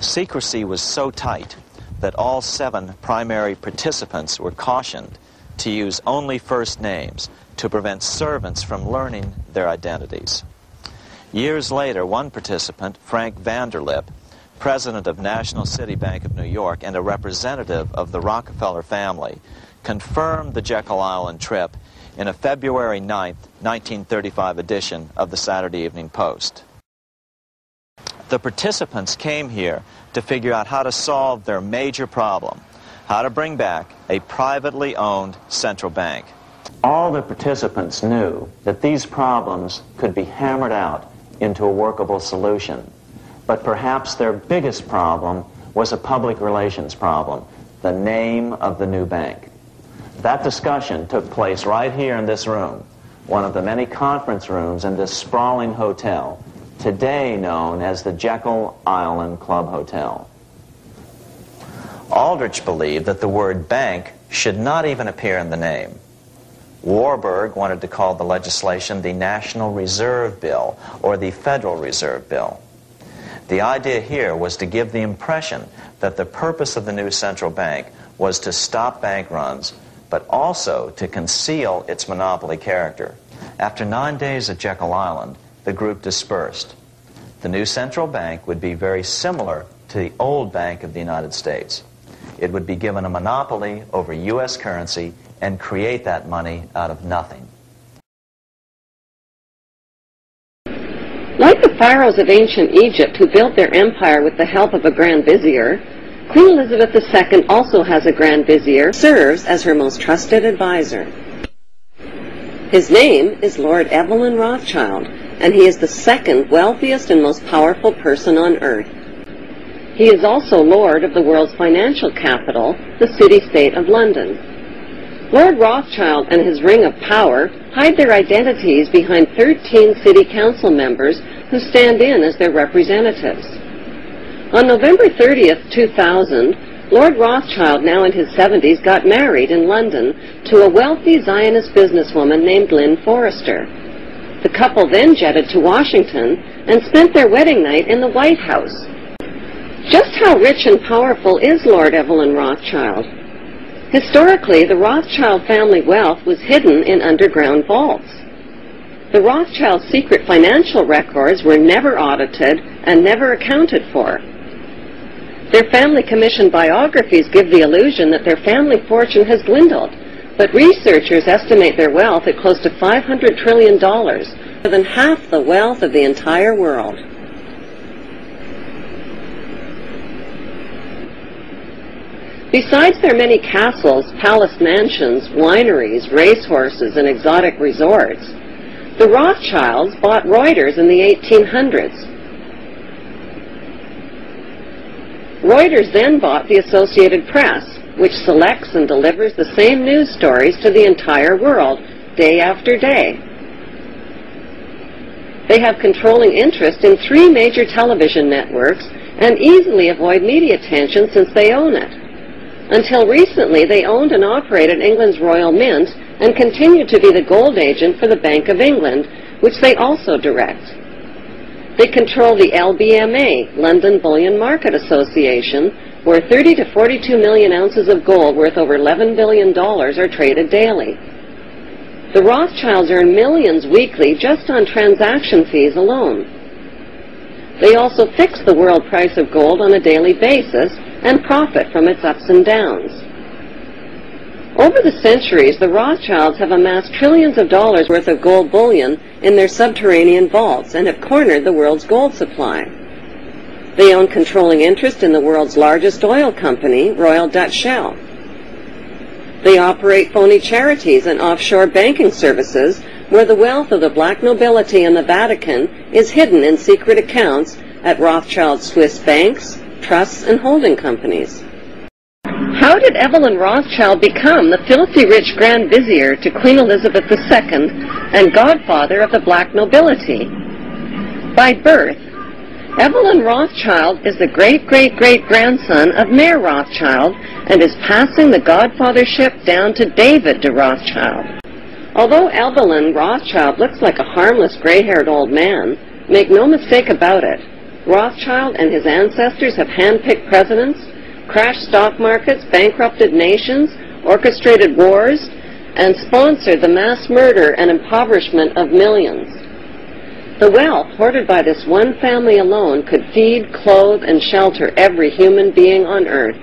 Secrecy was so tight that all 7 primary participants were cautioned to use only first names to prevent servants from learning their identities. Years later, one participant, Frank Vanderlip, president of National City Bank of New York and a representative of the Rockefeller family, confirmed the Jekyll Island trip in a February 9, 1935 edition of the Saturday Evening Post. The participants came here to figure out how to solve their major problem, how to bring back a privately owned central bank. All the participants knew that these problems could be hammered out into a workable solution. But perhaps their biggest problem was a public relations problem, the name of the new bank. That discussion took place right here in this room, one of the many conference rooms in this sprawling hotel, today known as the Jekyll Island Club Hotel. Aldrich believed that the word bank should not even appear in the name. Warburg wanted to call the legislation the National Reserve Bill or the Federal Reserve Bill. The idea here was to give the impression that the purpose of the new central bank was to stop bank runs, but also to conceal its monopoly character. After 9 days at Jekyll Island, the group dispersed. The new central bank would be very similar to the old Bank of the United States. It would be given a monopoly over U.S. currency and create that money out of nothing. Like the pharaohs of ancient Egypt who built their empire with the help of a grand vizier, Queen Elizabeth II also has a grand vizier, serves as her most trusted advisor. His name is Lord Evelyn Rothschild, and he is the second wealthiest and most powerful person on earth. He is also Lord of the world's financial capital, the city-state of London. Lord Rothschild and his ring of power hide their identities behind 13 city council members who stand in as their representatives. On November 30th, 2000, Lord Rothschild, now in his 70s, got married in London to a wealthy Zionist businesswoman named Lynn Forrester. The couple then jetted to Washington and spent their wedding night in the White House. Just how rich and powerful is Lord Evelyn Rothschild? Historically, the Rothschild family wealth was hidden in underground vaults. The Rothschild secret financial records were never audited and never accounted for. Their family-commissioned biographies give the illusion that their family fortune has dwindled, but researchers estimate their wealth at close to $500 trillion, more than half the wealth of the entire world. Besides their many castles, palace mansions, wineries, racehorses, and exotic resorts, the Rothschilds bought Reuters in the 1800s. Reuters then bought the Associated Press, which selects and delivers the same news stories to the entire world, day after day. They have controlling interest in 3 major television networks and easily avoid media attention since they own it. Until recently, they owned and operated England's Royal Mint and continued to be the gold agent for the Bank of England, which they also direct. They control the LBMA, London Bullion Market Association, where 30 to 42 million ounces of gold worth over $11 billion are traded daily. The Rothschilds earn millions weekly just on transaction fees alone. They also fix the world price of gold on a daily basis and profit from its ups and downs. Over the centuries, the Rothschilds have amassed trillions of dollars worth of gold bullion in their subterranean vaults and have cornered the world's gold supply. They own controlling interest in the world's largest oil company, Royal Dutch Shell. They operate phony charities and offshore banking services where the wealth of the black nobility and the Vatican is hidden in secret accounts at Rothschild Swiss banks, trusts, and holding companies. How did Evelyn Rothschild become the filthy rich Grand Vizier to Queen Elizabeth II and godfather of the black nobility? By birth, Evelyn Rothschild is the great-great-great-grandson of Mayor Rothschild and is passing the godfathership down to David de Rothschild. Although Evelyn Rothschild looks like a harmless gray-haired old man, make no mistake about it, Rothschild and his ancestors have handpicked presidents, crashed stock markets, bankrupted nations, orchestrated wars, and sponsored the mass murder and impoverishment of millions. The wealth hoarded by this one family alone could feed, clothe, and shelter every human being on earth.